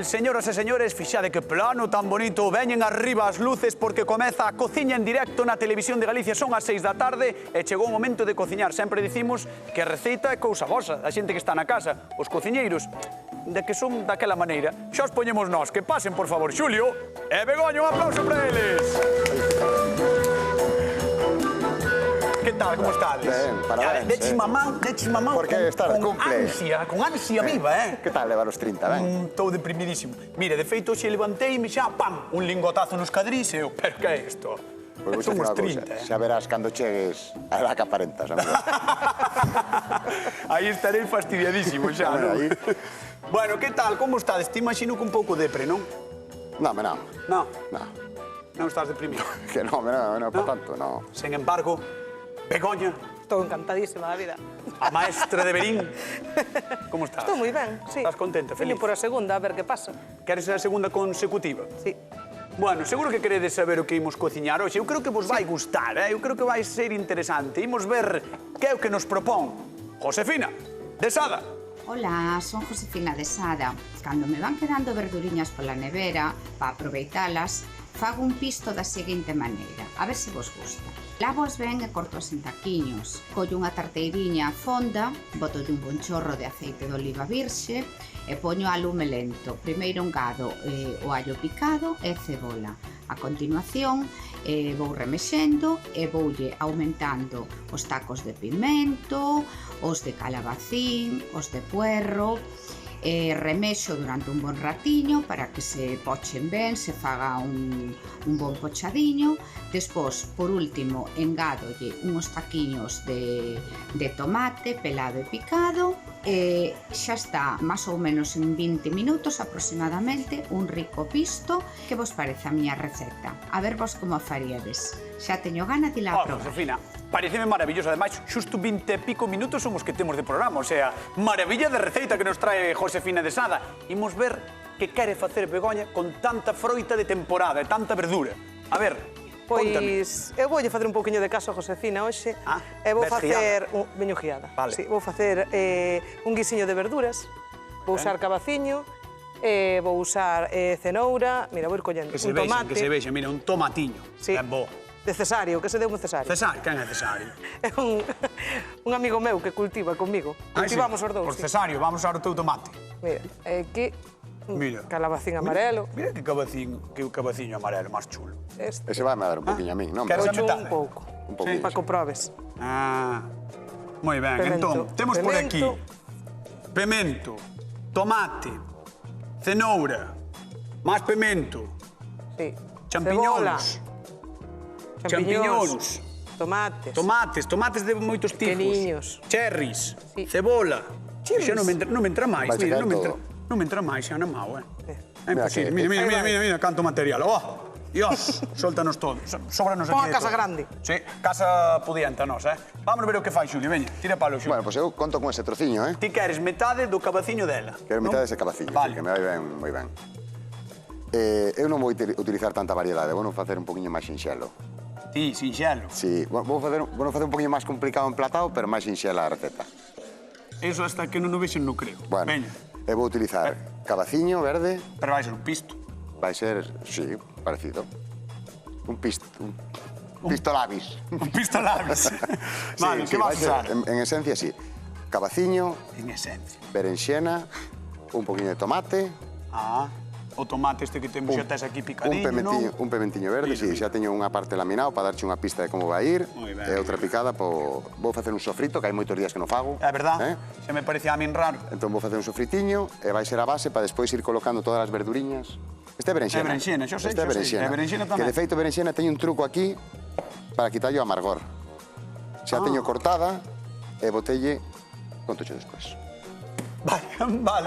tal, señoras e señores? Fixade que plano tan bonito. Veñen arriba as luces porque comeza a cociña en directo na Televisión de Galicia. Son as 6 da tarde e chegou o momento de cociñar. Sempre dicimos que a receita é cousa vosa, a xente que está na casa. Os cociñeiros, de que son daquela maneira, xa os poñemos nós. Que pasen, por favor, Xulio e Begoña. Un aplauso para eles. Que tal, como estades? Ben, parabéns. Deches mamán Porque está de cumple. con ansia viva, Que tal levar os 30, ben? Estou deprimidísimo. Mire, de feito, xe levanteime xa, pam, un lingotazo nos cadrís e eu, pero que é isto? Pois Son vou uns dicir 30, unha cousa, xa verás cando chegues a edad que aparentas, amigo. Aí estarei fastidiadísimo xa, non? Aí. Bueno, que tal, como estades? Te imagino que un pouco depre, non? Non, non. Non, Non, non estás deprimido. que non, non, para tanto, non. Sen embargo, Begoña, Estou encantadísima da vida. a maestra de Berín, como estás? Estou moi ben, sí. Estás contenta, feliz? Veño por a segunda, a ver que pasa. Queres ser a segunda consecutiva? Sí. Bueno, seguro que queredes saber o que imos cociñar hoxe. Eu creo que vos vai gustar, Eu creo que vai ser interesante. Imos ver que é o que nos propón Josefina de Sada. Hola, son Josefina de Sada. Cando me van quedando verduriñas pola nevera, para aproveitalas, fago un pisto da seguinte maneira. A ver se vos gusta. Lavoas ben e cortoas en taquiños. Collo unha tarteiriña fonda, botolle un bon chorro de aceite de oliva virxe e poño a lume lento. Primeiro engado o allo picado e cebola. A continuación vou remexendo e voulle aumentando os tacos de pimento, os de calabacín, os de puerro. Remexo durante un bon ratiño para que se pochen ben, se faga un bon pochadiño. Despois, por último, engádolle uns taquiños de tomate pelado e picado. Xa está, máis ou menos en 20 minutos aproximadamente, un rico pisto. Que vos parece a miña receta? A ver vos como a faríades. Xa teño gana de ir a probar. Josefina, pareceme maravilloso. Ademais, xusto 20 e pico minutos son os que temos de programa. O sea, maravilla de receita que nos trae Josefina de Sada. Imos ver que quere facer Begoña con tanta froita de temporada e tanta verdura. A ver, contame. Pois eu voulle facer un pouquiño de caso a Josefina hoxe. E vou ves facer... Veño guiada. Vale. Sí, vou facer un guisiño de verduras. Vou usar cabaciño, vou usar cenoura. Mira, vou ir collendo un tomate. Que se vexa, mira, un tomatiño. Sí. É bo. De cesario, que se deu un cesario. Cesario, quen é Cesario? É un amigo meu que cultiva comigo. Cultivamos os dous. Por Sí. Cesario, vamos usar o teu tomate. Mira, aquí Mira. calabacín amarelo. Mira que cabaciño amarelo máis chulo. Este. Ese vai me dar un poquinho a min, non? Queres Pero- chutar? Un pouco. Un poquinho, Para sí. que probes. Moi ben, Pemento. entón, temos por aquí pemento, tomate, cenoura, máis pemento, Sí. champiñóns, champiñóns, Tomates. tomates de moitos tipos, Pequeniños. cherries, Sí. cebola. Cherries. Xa non me entra máis, Vai mira, chegar todo. non me entra máis, xa non mau, É Mira imposible, que- mira, canto material. Dios, soltanos todo, sóbranos Pon aquí a de casa todo. grande. Sí, casa pudiente a nós, Vamos ver o que fai, Xulio, veña, tira palo, Xulio. Bueno, pois eu conto con ese trociño, Ti queres metade do cabaciño dela. Quero non? mitad dese cabaciño, Vale. que me vai ben, moi ben. Eu non vou utilizar tanta variedade, vou facer un poquinho máis sinxelo. Ti, sinxelo. Sí, vou facer un poquinho máis complicado emplatado, pero máis sinxela a receta. Eso hasta que non o vexen non creo. Bueno, Veña, eu vou utilizar cabaciño verde, pero vai ser un pisto. vai ser, sí, parecido. Un pistolabis. Un pisto labis. Vale, que vas a vai ser, usar? en esencia, sí. Cabaciño, En esencia. berenxena, un poquinho de tomate, O tomate este que temos xa tes aquí picadinho, un pementiño verde, Mira, sí, xa teño unha parte laminado para darche unha pista de como vai ir, Moi ben. e outra picada, vou facer un sofrito, que hai moitos días que non fago. É verdad? Eh? Xa me parecía a min raro. Entón vou facer un sofritiño e vai ser a base para despois ir colocando todas as verduriñas. Este é berenxena. É berenxena, xa sei, Este xa sei. é berenxena. É berenxena tamén. Que de feito berenxena teño un truco aquí para quitarlle o amargor. Xa teño cortada e botelle contocho despois. Vale.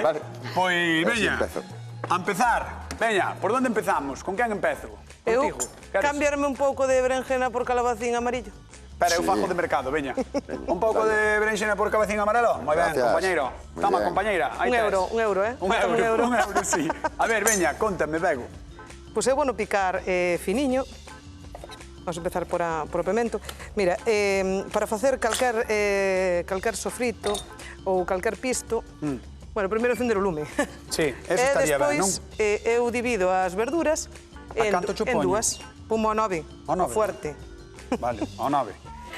Vale. Pois, Así veña, empezo. a empezar. Veña, por onde empezamos? Con quen empezo? Eu Contigo. Queres? cambiarme un pouco de berenjena por calabacín amarillo. Espera, eu Sí. fajo de mercado, veña. Un pouco de berenxena por cabecín amarelo. Moi ben, Gracias. compañeiro. Moi Toma, ben. compañeira. Aí Un tes. euro, Un euro, sí. A ver, veña, contame, Bego. Pois eu vou picar finiño. Vamos a empezar por o pemento. Mira, para facer calquer sofrito ou calquer pisto, Bueno, primeiro acender o lume. Sí, eso estaría ben, non? E despois eu divido as verduras en canto cho poño? dúas. Pumo a 9, Ao o 9? fuerte. Vale, ao 9.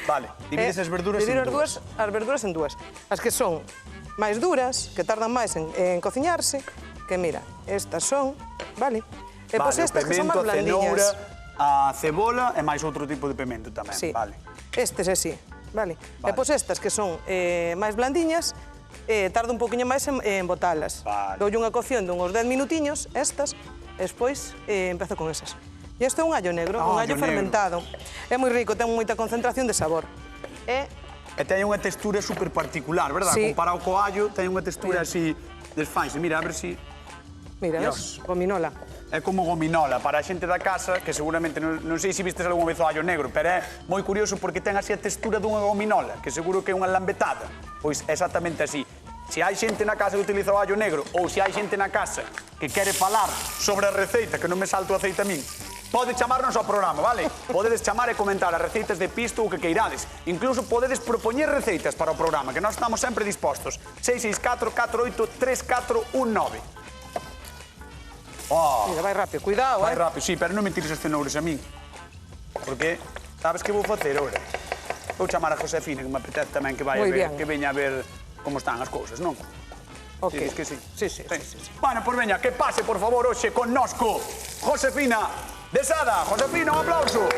Vale, divides as verduras en Divido dúas. as verduras en dúas. As que son máis duras, que tardan máis en cociñarse, que mira, estas son, vale? E pois Vale, o estas que son pemento, máis a cenoura, blandiñas. a cebola e máis outro tipo de pemento tamén, Sí. vale. Estes así, vale? Vale. E pois estas que son máis blandiñas, tarda un poquinho máis en botalas. Vale. Doulle unha cocción de uns 10 minutiños, estas, e despois empezo con esas. E isto é un allo negro, un allo allo negro. fermentado. É moi rico, ten moita concentración de sabor. E E ten unha textura super particular, verdad? Sí. Comparado co allo, ten unha textura Mira. así desfaise. Mira, a ver si... mira, Dios. ves? Gominola. É como gominola para a xente da casa, que seguramente non sei se vistes algunha vez o allo negro, pero é moi curioso porque ten así a textura dunha gominola, que seguro que é unha lambetada. Pois exactamente así. Se hai xente na casa que utiliza o allo negro ou se hai xente na casa que quere falar sobre a receita, que non me salto o aceite a min, pode chamarnos ao programa, vale? Podedes chamar e comentar as receitas de pisto ou que queirades. Incluso podedes propoñer receitas para o programa, que nós estamos sempre dispostos. 664 48 3419. Oh, Mira, vai rápido, cuidado, vai rápido, sí, pero non me tires as cenouras a min. Porque, sabes que vou facer agora? Vou chamar a Josefina, que me apetece tamén que vai a Moi ver, bien. que veña a ver como están as cousas, non? Ok. Dices que sí? Sí, sí, sí, sí. Bueno, pois veña, que pase, por favor, hoxe connosco Josefina de Sada. Josefina, un aplauso.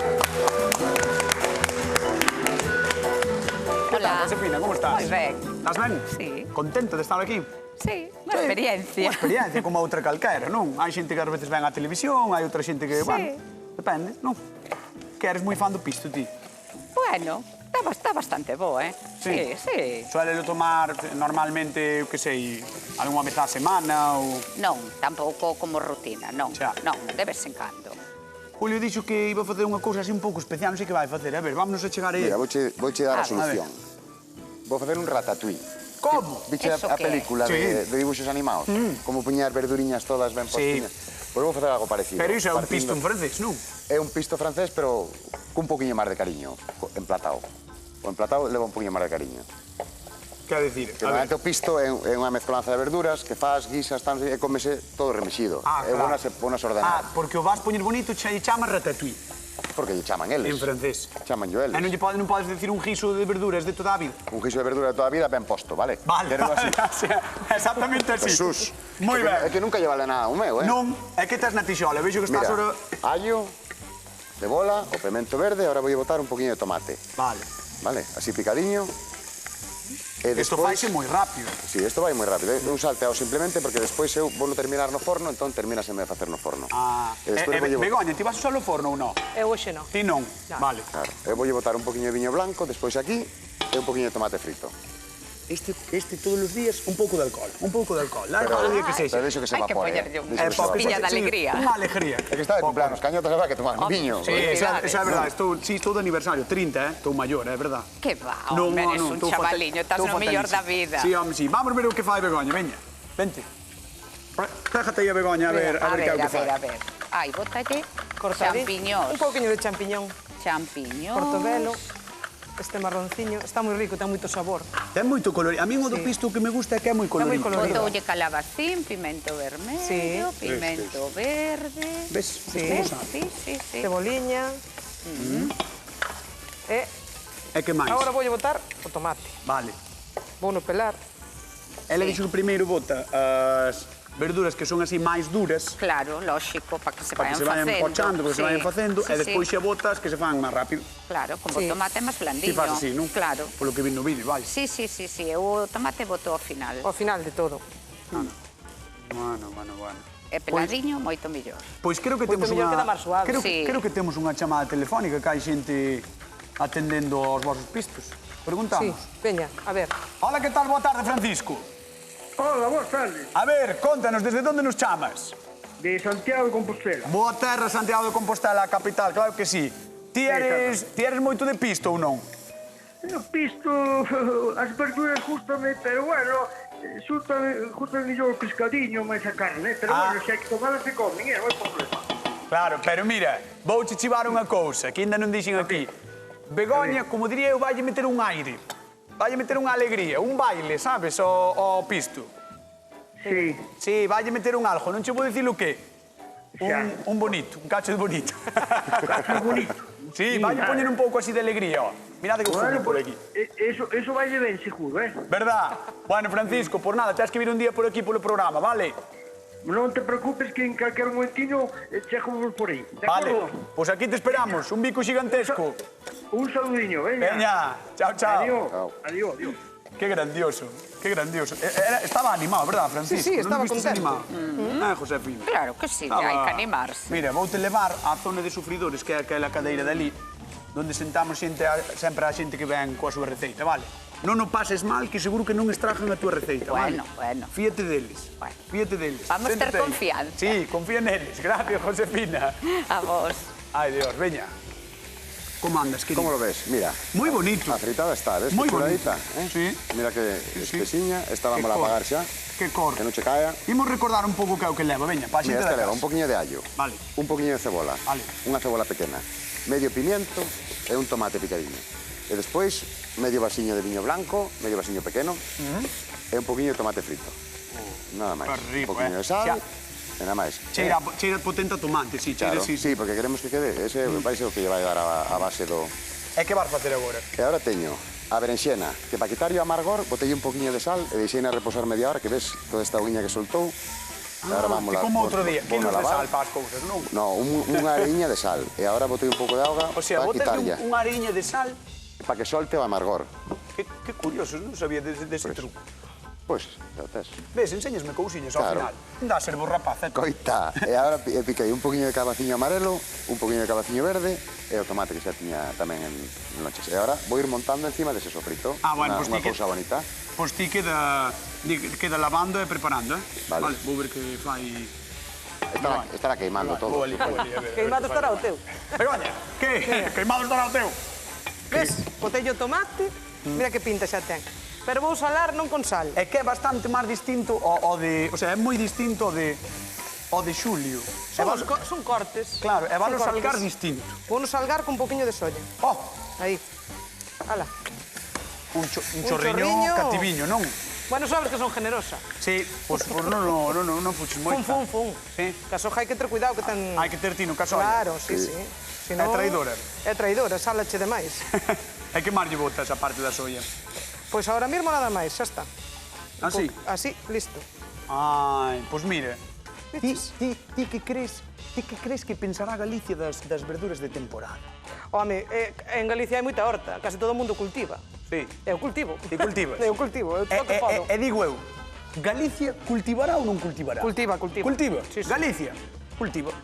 Que tal, Hola. Josefina, como estás? Moi ben. Estás ben? Sí. Contenta de estar aquí? Sí, unha experiencia. Unha experiencia como outra calquera, non? Hai xente que ás veces ven á televisión, hai outra xente que, Sí. bueno, depende, non? Que eres moi fan do pisto, ti? Bueno, está bastante bo, Sí. Sí. Suélelo tomar normalmente, eu que sei, algunha vez á semana ou... Non, tampouco como rutina, non. Xa. Non, de vez en cando. Julio dixo que iba a facer unha cousa así un pouco especial, non sei que vai facer. A ver, vámonos a chegar aí. Mira, vouche dar a A solución. Vou facer un ratatouille. Como? Viche Eso a que é? película Sí. de dibujos animados? Como puñar verduriñas todas ben Sí. postiñas. Pois vou facer algo parecido. Pero iso é un Partindo- pisto en francés, non? É un pisto francés, pero cun poquinho máis de cariño, emplatado. O emplatado leva un poquinho máis de cariño. Quer dicir, Que normalmente o pisto é unha mezcolanza de verduras que fas, guisas, tan, e comese todo remexido. É claro. bonas ordenadas. porque o vas poñer bonito e chama ratatouille, Porque lle chaman eles. en francés. Chaman yo eles. E non podes decir un guiso de verduras de toda a vida. Un guiso de verdura de toda a vida ben posto, vale? Vale, Quero así. exactamente así. Jesús. Moi É ben. que nunca lle vale nada o meu, Non, é que estás na tixola, vexo que estás Mira, ora... allo, cebola, o pemento verde, ahora voy a botar un poquinho de tomate. Vale. Vale, así picadiño. E Isto despois... faise moi rápido. Sí, isto vai moi rápido. Un salteado simplemente porque despois eu vou terminar no forno, entón termínaseme de facer no forno. E despois voulle Begoña, ti vas usar o forno ou non? Eu hoxe non. Ti non? No. Vale. Claro, eu voulle botar un poquinho de viño blanco, despois aquí, e un poquinho de tomate frito. Este todos os días un pouco de alcohol. Un pouco de alcohol. Pero- Cada día que sexa. Pero deixo que se Hai que evapore. poñerlle un Deixo que se poquinho evapore. de alegría. Unha alegría. É que está de cumpleanos, cañotas, vai que tomar viño. Sí, esa é verdade. Estou de aniversario, 30, Estou maior, é verdade. Que va, home, eres un chavaliño, estás no mellor da vida. Sí, home, sí. Vamos ver o que fai Begoña, veña. Vente. Déjate aí a Begoña a ver que é o que fai. a ver. Ai, botalle Cortadí. champiñóns. Un pouquiño de champiñón. Champiñóns. Portobelo. Este marronciño. Está moi rico, ten moito sabor. Ten moito colorido. A min o do Sí. pisto que me gusta é que é moi moi colorido. colorido. Botoulle calabacín, pimento vermelho, Sí. pimento verde. Ves? Sí. Como sabe? Sí. Ceboliña. E É que máis? agora voulle botar o tomate. Vale. Vouno pelar. Ela dixo que primeiro bota as verduras que son así máis duras Claro, lógico, para que se para vayan que se vayan facendo. pochando, para que se Sí, vayan facendo, sí, e despois sí. xa botas que se fan máis rápido. Claro, como Sí. o tomate é máis Ti blandiño. fas así, non? Claro. Polo que vi no vídeo, vai. Sí, eu o tomate boto ao final. Ao final de todo. Bueno. É peladiño, moito mellor. Pois creo que Moito temos mellor, unha... queda máis suave. Sí. Creo que temos unha chamada telefónica que hai xente atendendo aos vosos pistos. Sí, Preguntamos. veña, a ver. Hola, que tal? Boa tarde, Francisco. Hola, boas tardes. A ver, contanos, desde onde nos chamas? De Santiago de Compostela. Boa terra, Santiago de Compostela, a capital, claro que sí. Ti eres moito de pisto ou non? Eu pisto as verduras justame, pero bueno, justame mellor o pescadiño máis a carne, pero Ah. bueno, se hai que tomalas se comen, non hai problema. Claro, pero mira, vouche chivar unha cousa que ainda non dixen aquí. Begoña, como diría eu, valle meter un aire. Valle meter unha alegría, un baile, sabes, ao pisto. Sí. Sí, valle meter un algo, non che vou dicir o que? Un bonito, un cacho de bonito. Un cacho bonito. Sí, valle poñer un pouco así de alegría, ó. Mirade que Bueno, fútbol por pues, aquí. eso vai de ben, seguro, Verdad? Bueno, Francisco, por nada, tens que vir un día por aquí polo programa, vale? Non te preocupes que en calquer momentiño chego por aí. De Vale, acordo? pois aquí te esperamos, un bico gigantesco. Un saludiño, veña. Veña, chao, chao. Adiós. Qué grandioso, qué grandioso. Estaba animado, verdad, Francisco? Sí, estaba Non vistes contento. animado? Josefina. Claro que sí, hai que animarse. Mira, vou-te levar á zona de sufridores, que é aquela cadeira dali, donde sentamos sempre a xente que ven coa súa receita, vale? Non o pases mal, que seguro que non estrajan a túa receita, vale? Bueno. Fíate deles, Bueno. fíate deles. Vamos ter Séntate aí. confianza. Sí, confía neles. Gracias, Josefina. A vos. Ay, Dios, veña. ¿Cómo andas, querido? ¿Cómo lo ves? Mira, Muy bonito. afeitada está, ¿ves? Muy Que chuladita, bonito. Sí. Mira que sí. espesiña, esta vamos Que a cor. pagar xa. Que cor. Que non che caia. Imos recordar un pouco que é o que leva, veña, para a xente Mira, esta da leva casa. un poquinho de allo, Vale. un poquinho de cebola, Vale. unha cebola pequena, medio pimiento e un tomate picadiño. E despois, medio vasiño de viño blanco, medio vasiño pequeno, e un poquinho de tomate frito. Nada máis. Qué rico, Un poquinho de sal, e nada máis. Cheira potente a tomate, sí, cheira, Claro, sí. sí, porque queremos que quede, ese vai ser o que lle vai dar a base do... E que vas facer agora? E agora teño a berenxena, que para quitar o amargor, botei un poquinho de sal e deixei a reposar media hora, que ves toda esta uña que soltou. E agora vamos que como outro día, vamos kilos a de lavar. sal para as cousas, non? No, unha ariña de sal. E agora botei un pouco de auga O sea, para botas quitarlla, unha ariña de sal. para que solte o amargor. Que curioso, non sabía dese truco. Pois, xa tes. Ves, enséñasme cousiñas ao Claro. final. Dá a ser bo rapaz, Coita. E agora piquei un poquinho de cabaciño amarelo, un poquinho de cabaciño verde e o tomate que xa tiña tamén en lonches. E agora vou ir montando encima dese sofrito. Ah, bueno, pues unha ti que- cousa bonita. Pois ti queda lavando e preparando, eh? Vale. Vou ver que fai... Estará queimando todo. Vou ali, a ver. Queimado estará o teu. Begoña, que? Queimado estará o teu. Ves? Botei o tomate, mira que pinta xa ten. Pero vou salar non con sal. É que é bastante máis distinto ao de... O sea, é moi distinto ao de Xulio. Son cortes. Claro, e van Son a salgar cortes. distinto. Vou salgar con un poquinho de solla. Oh, Aí. Ala. un chorriño chorriño. cativiño, non? Bueno, sabes que son generosa. Sí, pois non fuches moito. Fun. Sí. Que a soja hai que ter cuidado que ten... Hai que ter tino casolla. Claro, sí. É traidora. É traidora, salache demais. É que máis lle botas a parte da soia. Pois ahora mesmo nada máis, xa está. Así? Así, listo. Ai, pois mira, Viches? ti que crees que pensará Galicia das verduras de temporada? Home, en Galicia hai moita horta, casi todo o mundo cultiva. Sí. Eu cultivo. Ti cultivas? Eu cultivo, eu todo que podo. E digo eu, Galicia cultivará ou non cultivará? Cultiva. Cultiva? Sí. Galicia, cultiva.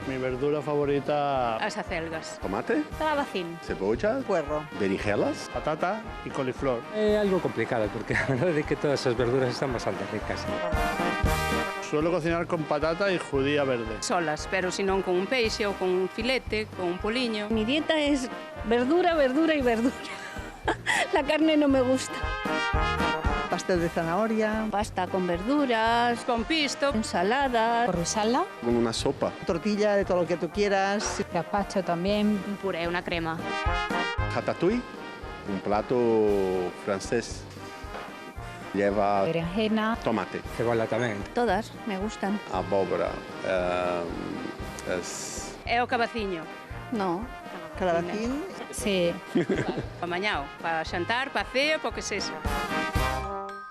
Mi verdura favorita, As acelgas. tomate, Calabacín. cebolla, Puerro. berinjelas, patata y coliflor. É algo complicado porque a verdade é que todas as verduras están bastante ricas. Suelo cocinar con patata y judía verde. Solas, pero si non con un peixe ou con un filete, con un poliño. Mi dieta es verdura, verdura y verdura. La carne no me gusta. Pastel de zanahoria, Pasta con verduras, Con pisto. ensalada, corresala, Con una sopa. tortilla de todo lo que tú quieras. gazpacho también. Un puré, una crema. Ratatouille, un plato francés. Lleva Berenjena, tomate, Cebola tamén. todas me gustan. abóbora, E o cabaciño. No, Calabacín, sí. Pa mañao, pa xantar, pa cea, po que sexa.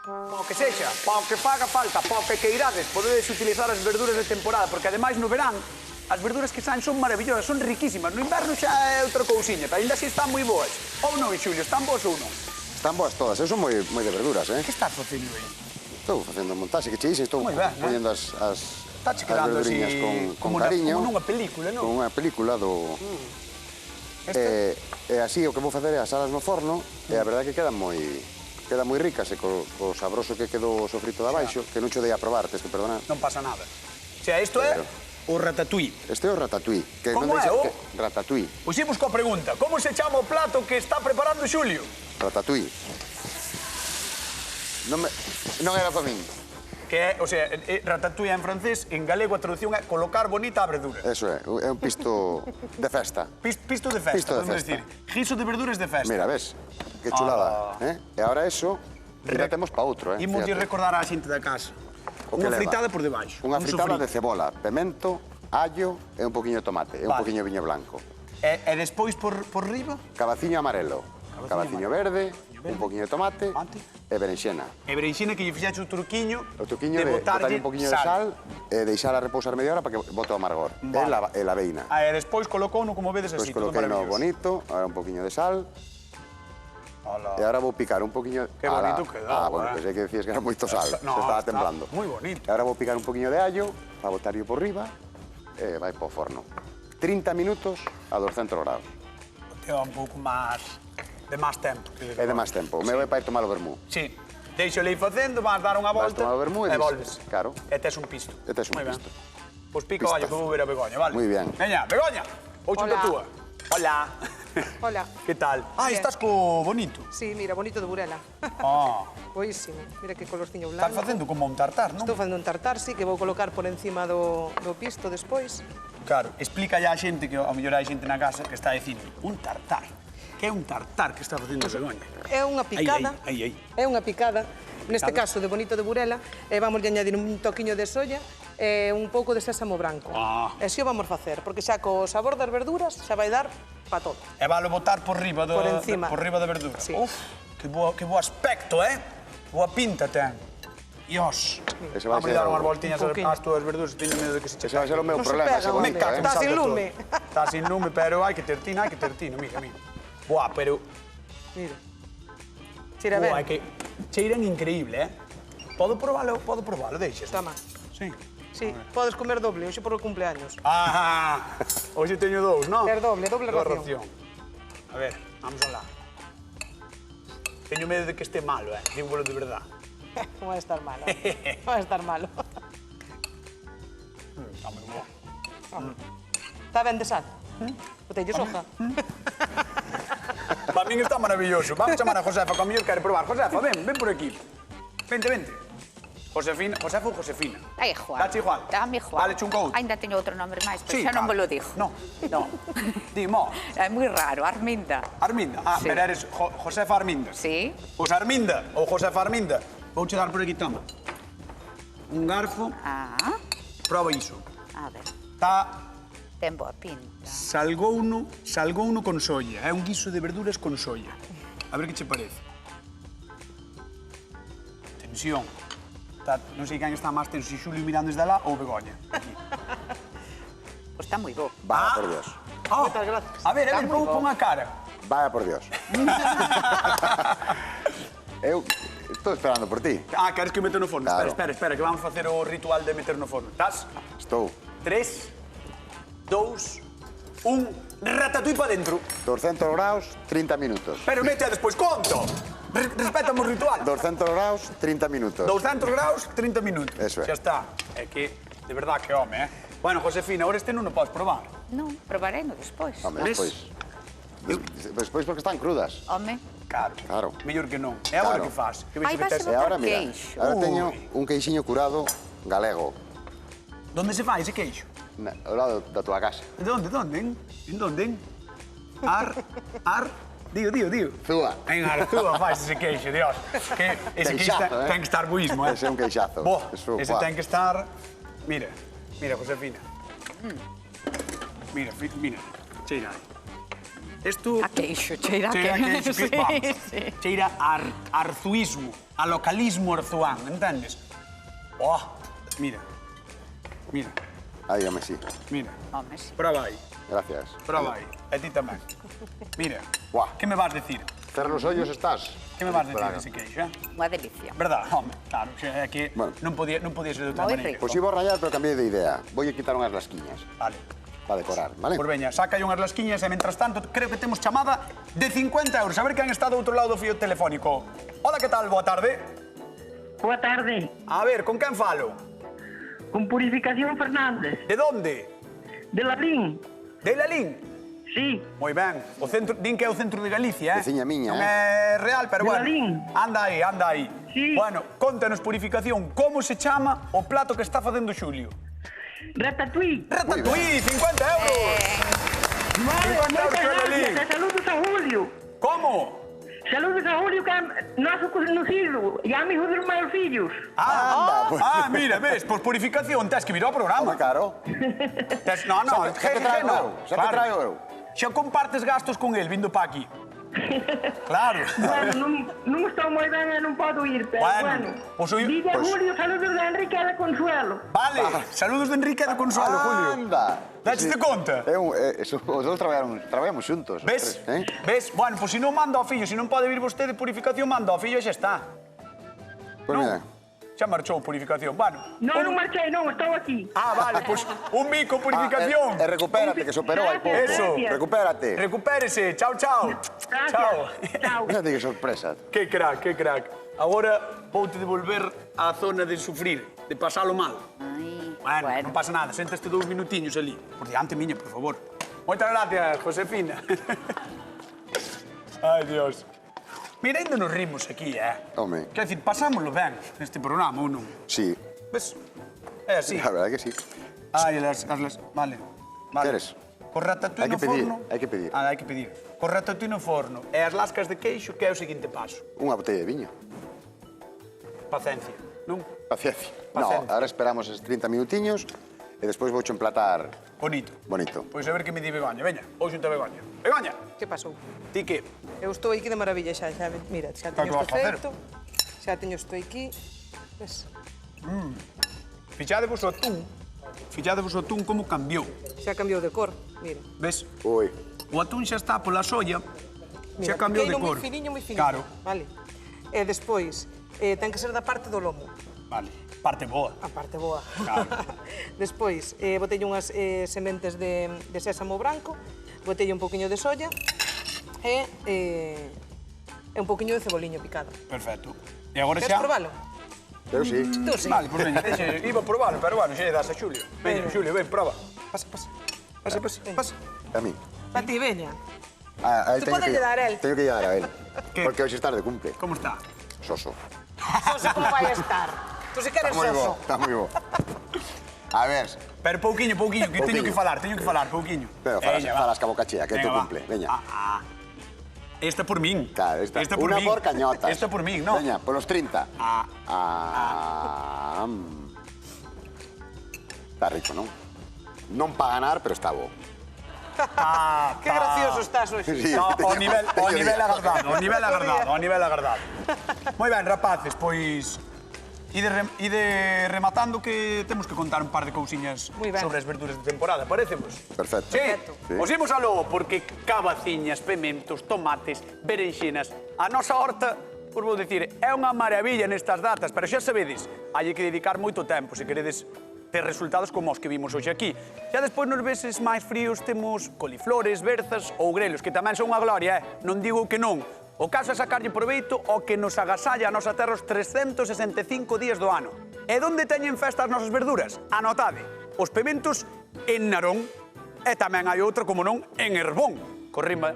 Pao que sexa, pao que faga falta, pao que queirades, podedes utilizar as verduras de temporada, porque ademais no verán as verduras que saen son maravillosas, son riquísimas. No inverno xa é outra cousiña, pero ainda así están moi boas. Ou non, Xulio, están boas ou non? Están boas todas, eu son moi de verduras, Que estás facendo aí? Estou facendo montaxe, que che dixen, estou Moi ben, poñendo as Está che quedando así verduriñas con como cariño. como nunha película, non? Con unha película do... E así o que vou facer é asalas no forno e a verdade é que quedan moi ricas e co sabroso que quedou o sofrito de abaixo, que non cho dei a probar, tes que perdonar. Non pasa nada. O sea, isto é Pero- o ratatouille. Este é o ratatouille, que Como non é o? Ratatouille, Pois imos coa pregunta. Como se chama o plato que está preparando Xulio? ratatouille. Non era para min. Que é, o sea, ratatouille en francés, en galego a traducción é colocar bonita a verdura. Eso é un pisto de festa. Pisto de festa, Pisto de podemos festa. decir. Guiso de verduras de festa. Mira, ves? Que chulada, eh? E agora eso Ainda temos para outro, Imos de recordar á xente da casa. Unha fritada por debaixo. Unha fritada de cebola, pemento, allo e un poquinho de tomate, e un poquinho de viño blanco. E despois por riba? Cabaciño amarelo, cabaciño verde, un poquinho de tomate e berenxena. E berenxena que lle fixaxe o truquiño de botarlle un poquinho de sal e deixala repousar media hora para que bote o amargor. E la aveina. E despois colocouno, como vedes, así, todo coloquei no maravilloso. bonito, ahora un poquinho de sal. E agora vou picar un poquinho... Que bonito quedou, bueno, pensei que decías que era moito sal, se estaba temblando. Moi bonito. E agora vou picar un poquinho de allo, para botarlo por riba, e vai para o forno. 30 minutos a 200 grados. Teo un pouco máis... de máis tempo. É de máis tempo. O meu é para ir tomar o vermú. Sí. Deixo aí facendo, vas dar unha volta e volves. Claro. E tes un pisto. E tes un pisto. Pois pica o allo que vou ver a Begoña, vale? Moi ben. Veña, Begoña, vou xunta túa. Hola. Hola. Que tal? Estás co bonito. Sí, mira, bonito de Burela. Boísimo. Mira que colorciño blanco. Estás facendo como un tartar, non? Estou facendo un tartar, sí, que vou colocar por encima do pisto despois. Claro, explica ya a xente, que ao mellor hai xente na casa que está dicindo un tartar. Que é un tartar que está facendo Begoña? É unha picada. É unha picada. Neste caso, de bonito de Burela, vamos añadir un toquiño de soya e un pouco de sésamo branco. E xe o vamos facer, porque xa co sabor das verduras xa vai dar pa todo. E valo botar por riba por encima. Por riba da verdura. Sí. Uf, que bo aspecto, boa pinta ten. Dios. Vamos a dar unhas voltiñas ás túas verduras, teño medo de que se che... Ese vai ser o meu problema, ese bonito, Está sin lume. Está sin lume, pero hai que ter tino, mira. Buah, pero... Mira. Cheira ben. Buah, é que cheiran increíble, Podo probalo, deixes? Toma. Sí. Sí, podes comer doble, hoxe por o cumpleaños. Hoxe teño dous, non? É doble ración. A ver, vamos alá. Teño medo de que este malo, dígolo de verdad. Non vai estar malo. Non vai estar malo. Está moi bo. Está ben de sal? Botelle soja. Para min está maravilloso. Vamos chamar a Josefa, que a mellor quere probar. Josefa, ven por aquí. Vente. Josefa ou Josefina? Ai, Juan. Dachi Juan? Dame Juan. Vale, chunco outro. Ainda teño outro nombre máis, pero Sí, xa non me claro. lo dixo. No. Dimo. É moi raro, Arminda. Arminda. Sí. Pero eres Josefa Arminda. Sí. Pois Arminda, ou Josefa Arminda. Vouche dar por aquí, toma. Un garfo. Proba iso. A ver. Está... Ten boa pinta. Salgouno con soia. É un guiso de verduras con soia. A ver que che parece. Tensión. Non sei quen está máis tenso, se Xulio mirando desde alá ou Begoña. Pois está moi bo. Vaya por Dios. Moitas gracias. A ver, pon a cara. Vaya por Dios. Eu estou esperando por ti. Queres que o meto no forno? Claro. Espera, que vamos facer o ritual de meter no forno. Estás? Estou. 3, 2, 1... Ratatouille para dentro. 200 graus, 30 minutos. Pero mete despois, conto. Respétame o ritual. 200 graus, 30 minutos. 200 graus, 30 minutos. Eso é. Xa está. É que, de verdad, que home, Bueno, Josefina, ahora este non o podes probar. Non, probarei no despois. Home, despois. Despois porque están crudas. Home. Claro. Mellor que non. E agora que faz? Ai, vas a E agora, botar mira, queixo. agora teño un queixiño curado galego. Donde se fai ese queixo? Ao lado da tua casa. Donde? En donde? Dio. Zúa. En Arzúa faz ese queixo, Dios. Que ese queixo ten que estar buísmo, Ese é un queixazo. Ese ten que estar... Mira, Josefina. Mira, cheira aí. Esto... A queixo, cheira a queixo. Sí, Vamos, sí. cheira a arzuismo, a localismo arzuán, entendes? Mira. Aí, home, sí. Mira. Home, sí. Proba aí. Gracias. Proba aí. E ti tamén. Mira. Que me vas decir? Cerra os ollos estás. Que me vas decir dese queixo, Unha delicia. Verdad, home, claro, é que non podía ser de outra maneira. Pois iba a rayar, pero cambiei de idea. Voulle quitar unhas lasquiñas. Vale. Para decorar, vale? Pois veña, saca aí unhas lasquiñas e, mentras tanto, creo que temos chamada de 50 euros. A ver quen está do outro lado do fío telefónico. Hola, que tal? Boa tarde. Boa tarde. A ver, con quen falo? Con Purificación Fernández. De onde? De Lalín. De Lalín? Sí. Moi ben. O centro, din que é o centro de Galicia, Veciña miña, Non é real, pero De bueno. Lalín. Anda aí. Sí. Bueno, contanos, Purificación, como se chama o plato que está facendo Xulio? Ratatouille. Ratatouille, 50 euros. 50 euros para Lalín. Saludos a Julio. Como? Saludos a Julio, que é noso conocido e amigo dos meus fillos. Mira, ves, por purificación tens que vir ao programa. Claro. Non, Xa te traio eu. Xa compartes gastos con el vindo pa aquí. Claro. Bueno, non estou moi ben e non podo ir, pero bueno. Dille a Julio, saludos de Enrique e de Consuelo. Vale, saludos de Enrique e de Consuelo, Julio. Anda. Daste conta? Os dous traballamos xuntos. Ves? Ves? Bueno, pois se non manda ao fillo, se non pode vir vostede purificación, manda ao fillo e xa está. Pois mira. Xa marchou purificación. Bueno. Non marchei, non, estou aquí. Vale, pois un bico purificación. E recupérate, que se operou hai pouco. Eso. Recupérate. Recupérese. Chao, chao. Chao. Mira que sorpresa. Que crack, que crack. Agora voute devolver á zona de sufrir, de pasalo mal. Bueno, non pasa nada, séntaste 2 minutiños ali. Por diante miña, por favor. Moitas gracias, Josefina. Ai, Dios. Mira, ainda nos rimos aquí, Home. Quer dicir, pasámoslo ben neste programa, ou non? Sí. Ves? É así. La verdad que sí. Ai, vale. Queres? Co ratatouille no forno... Hai que pedir. Hai que pedir. Co ratatouille no forno e as lascas de queixo, que é o seguinte paso. Unha botella de viño. Paciencia, non? Paciencia. No, ahora esperamos estes 30 minutiños e despois voucho emplatar... Bonito. Bonito. Pois a ver que me di Begoña. Veña, hoxe un te Begoña. Begoña! Que pasou? Ti que? Eu estou aquí de maravilla xa, mira, xa teño isto feito, xa teño isto aquí, ves? Fixadevos o atún como cambiou. Xa cambiou de cor, mira. Ves? Ui. O atún xa está pola solla, xa cambiou de cor. Moi finiño, moi finiño. Claro. Vale. E despois, ten que ser da parte do lomo. Vale, parte boa. A parte boa. Claro. Despois, botei unhas sementes de sésamo branco, botei un poquinho de solla e un poquinho de ceboliño picado. Perfecto. E agora Queres xa... probalo? Eu sí. Tú sí. Vale, pois veña, iba a probalo, pero bueno, xa lle das a Xulio. Veña, Xulio, ven, proba. Pasa. A mí. Pa ti, veña. Tú podes dar a él. Teño que dar a él. Porque hoxe estar de cumple. Como está? Soso. Soso, como vai a estar? Tú si queres soso. Está moi bo. A ver. Pero pouquiño, que teño que falar, pouquiño. Pero falas ca boca chea, que é tu cumple. Veña. Esta por min. Claro, esta. Esta por Una min. por cañotas. Esta por min, no? Veña, polos 30. Está rico, non? Non pa ganar, pero está bo. Que gracioso estás hoxe. Sí. No, o nivel agardado. Moi ben, rapaces, pois... Ide rematando que temos que contar un par de cousiñas sobre as verduras de temporada, parecemos? Perfecto. Sí, os imos aló, porque cabaciñas, pementos, tomates, berenxinas, a nosa horta, vos vou dicir, é unha maravilla nestas datas, pero xa sabedes, hai que dedicar moito tempo se queredes ter resultados como os que vimos hoxe aquí. Xa despois nos meses máis fríos temos coliflores, berzas ou grelos, que tamén son unha gloria, non digo que non. O caso é sacarlle proveito ao que nos agasalla a nosa terra os 365 días do ano. E onde teñen festa as nosas verduras? Anotade, os pementos en Narón e tamén hai outra, como non, en Herbón. Con rima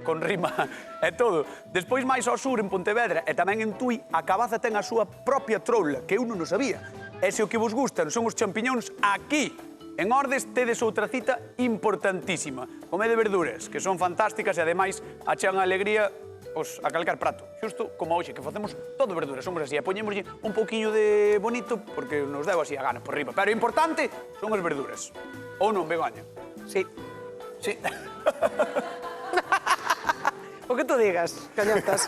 e todo. Despois máis ao sur, en Pontevedra e tamén en Tui, a cabaza ten a súa propia troula, que eu non o sabía. E se o que vos gustan son os champiñóns, aquí, en Ordes, tedes outra cita importantísima. Comede verduras, que son fantásticas e ademais achegan a alegría a calcar prato, xusto como hoxe, que facemos todo verduras, somos así, e poñémoslle un pouquiño de bonito, porque nos deu así a gana por riba, pero o importante son as verduras. Ou non, Begoña? Sí. Sí. O que tú digas, cañotas.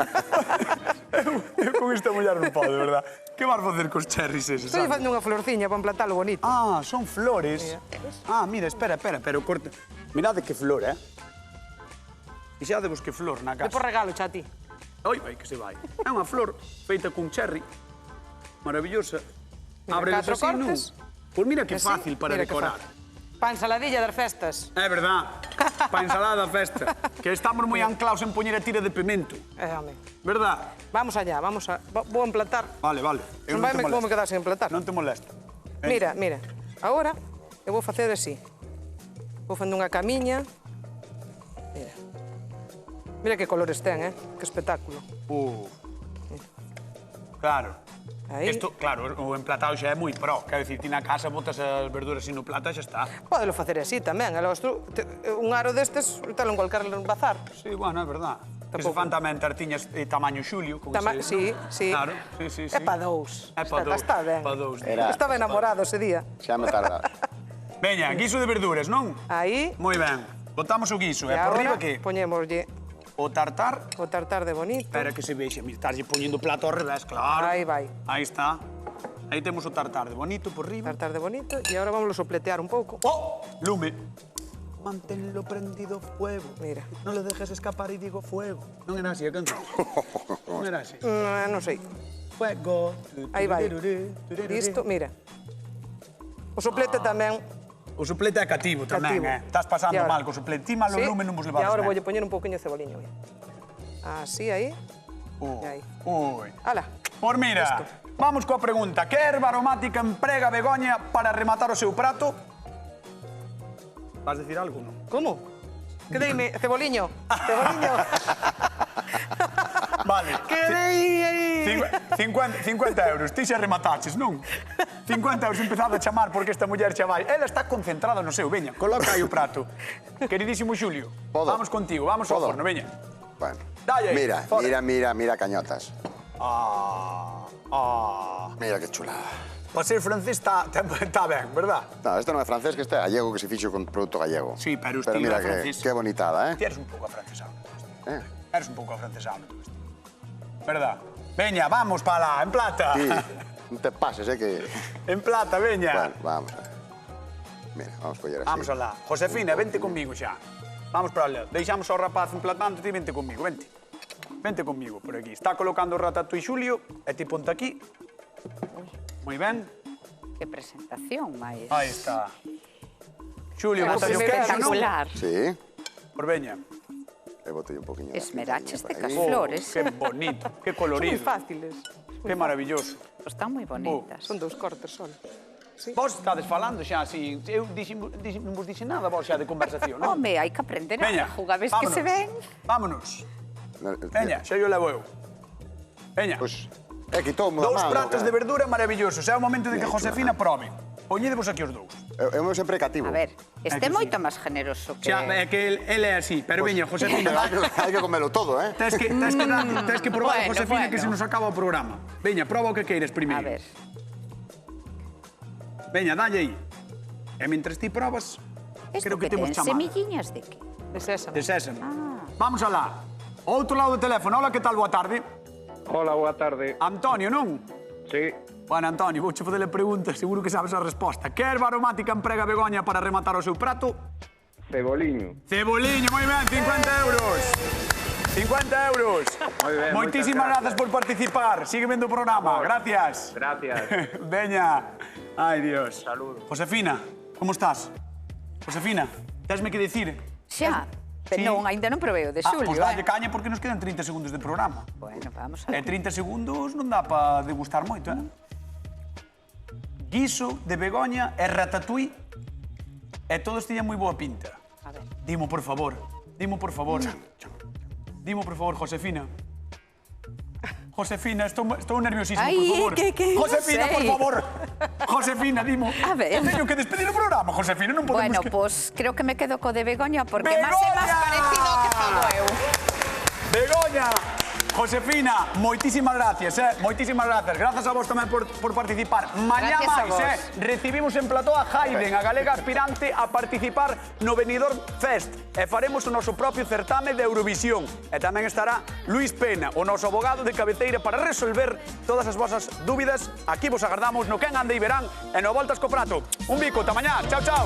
Eu con esta mullar non podo, de verdad. Que vas facer cos cherries eses? Estou facendo unha florciña para emplantalo bonito. Ah, son flores. Mira, espera, pero corta. Mirade que flor, Fixadevos que flor na casa. De por regalo, xa ti. Oi, vai, que se vai. É unha flor feita con cherry, maravillosa. Ábreles así, non? Pois mira que fácil para decorar. Pa ensaladilla das festas. É verdad, pa ensalada da festa. Que estamos moi anclaos en poñer a tira de pimento. Home. Verdad? Vamos allá, vou emplantar. Vale. Non vai como me quedar sen emplantar. Non te molesta. Mira, agora eu vou facer así. Vou facer unha camiña. Mira que colores ten, que espectáculo. Claro. Aí. Isto, claro, o emplatado xa é moi pro. Quero dicir, ti na casa botas as verduras e no plata xa está. Pódelo facer así tamén. Un aro destes, talo en cualquier bazar. Sí, bueno, é verdad. Que se fan tamén tartiñas tamaño Xulio. Sí, sí. Claro, sí. É pa dous. É pa dous. Está ben. Estaba enamorado ese día. Xa me tarda. Veña, guiso de verduras, non? Aí. Moi ben. Botamos o guiso. E por riba que? Poñémoslle o tartar. O tartar de bonito. Espera que se vexa. Mira, estarlle poñendo o plato ao revés, claro. Aí vai. Aí está. Aí temos o tartar de bonito por riba. Tartar de bonito. E agora vamos a sopletear un pouco. ¡Oh! Lume. Manténlo prendido fuego. Mira. Non le dejes escapar e digo fuego. Non era así a canción? Non era así? Non sei. Fuego. Aí vai. Listo, mira. O soplete tamén. O soplete é cativo tamén, Estás pasando mal co soplete. Ti malo lume non vos levades. E agora voulle poñer un pouquiño de ceboliño. Así, aí. E aí. Ui. Ala. Por mira, vamos coa pregunta. Que erva aromática emprega Begoña para rematar o seu prato? Vas decir algo, non? Como? Que deime? Ceboliño. Ceboliño. Vale. Que dei aí? 50 euros. Ti xa remataches, non? 50 euros empezado a chamar porque esta muller xa vai. Ela está concentrada no seu. Veña, coloca aí o prato. Queridísimo Xulio, vamos contigo, vamos ao forno, veña. Bueno. Dalle aí. Mira, cañotas. Mira que chulada. Para ser francés está ben, verdad? No, este non é francés, que este é gallego, que se fixo con producto gallego. Sí, pero estilo mira francés. que bonitada, Ti eres un pouco afrancesado. Eres un pouco afrancesado, tú. Verdad? Veña, vamos para lá, en plata. Sí, non te pases, que... En plata, veña. Bueno, vamos a ver. Mira, vamos a coller así. Vamos alá. Josefina, vente conmigo xa. Vamos para lá. Deixamos ao rapaz emplatando, ti vente conmigo, vente. Vente conmigo por aquí. Está colocando o ratatouille Xulio, e ti ponte aquí. Moi ben. Que presentación, máis. Aí está. Xulio, bota o queso, non? Espectacular. Sí. Por veña. E botei un poquinho. Esmeraches de cas flores. Que bonito, que colorido. Moi fáciles. Que maravilloso. Están moi bonitas. Son dous cortes só. Vos estades falando xa así, eu non vos dixe nada vos xa de conversación, non? Home, hai que aprender a jugar, ves que se ven. Vámonos. Veña, xa yo la vou. Veña. Quitoume a Dous mano. pratos de verdura maravillosos. É o momento de que Josefina probe. Poñedevos aquí os dous. É o meu sempre cativo. A ver, este é moito máis generoso que... Xa, é que el é así, pero veña, Josefina... Hai que comelo todo, Tens que probar, Josefina, que se nos acaba o programa. Veña, proba o que queires primeiro. A ver. Veña, dalle aí. E mentres ti probas, creo que temos chamada. Semilliñas de que? De sésamo. De sésamo. Vamos alá. Outro lado do teléfono. Hola, que tal? Boa tarde. Hola, boa tarde. Antonio, non? Sí. Bueno, Antonio, vouche fazer a pregunta, seguro que sabes a resposta. Que erva aromática emprega Begoña para rematar o seu prato? Ceboliño. Ceboliño, moi ben, 50 euros. 50 euros. Moi ben, moitísimas grazas por participar. Sigue vendo o programa. Gracias. Gracias. Veña. Ai, Dios. Saludos. Josefina, como estás? Josefina, tesme que decir? Xa. Non, ainda non proveo de Xulio. Pois dalle caña porque nos quedan 30 segundos de programa. Bueno, vamos a ver. 30 segundos non dá para degustar moito, Guiso de Begoña e ratatouille e todos tiñan moi boa pinta. A ver. Dimo, por favor. Dimo, por favor. Dimo, por favor, Josefina. Josefina, estou nerviosísimo, por favor. Josefina, por favor. Josefina, dimo. A ver. Teño que despedir o programa, Josefina, non podemos... Bueno, pois creo que me quedo co de Begoña porque máis é máis parecido ao que fago eu. Begoña! Josefina, moitísimas gracias, moitísimas gracias. Grazas a vos tamén por participar. Mañá máis, recibimos en plató a Jaiden, a galega aspirante a participar no Benidorm Fest. E faremos o noso propio certame de Eurovisión. E tamén estará Luis Pena, o noso abogado de cabeceira para resolver todas as vosas dúbidas. Aquí vos agardamos no Quen Ande e Verán e no Voltas co Prato. Un bico, ata mañá. Chao, chao.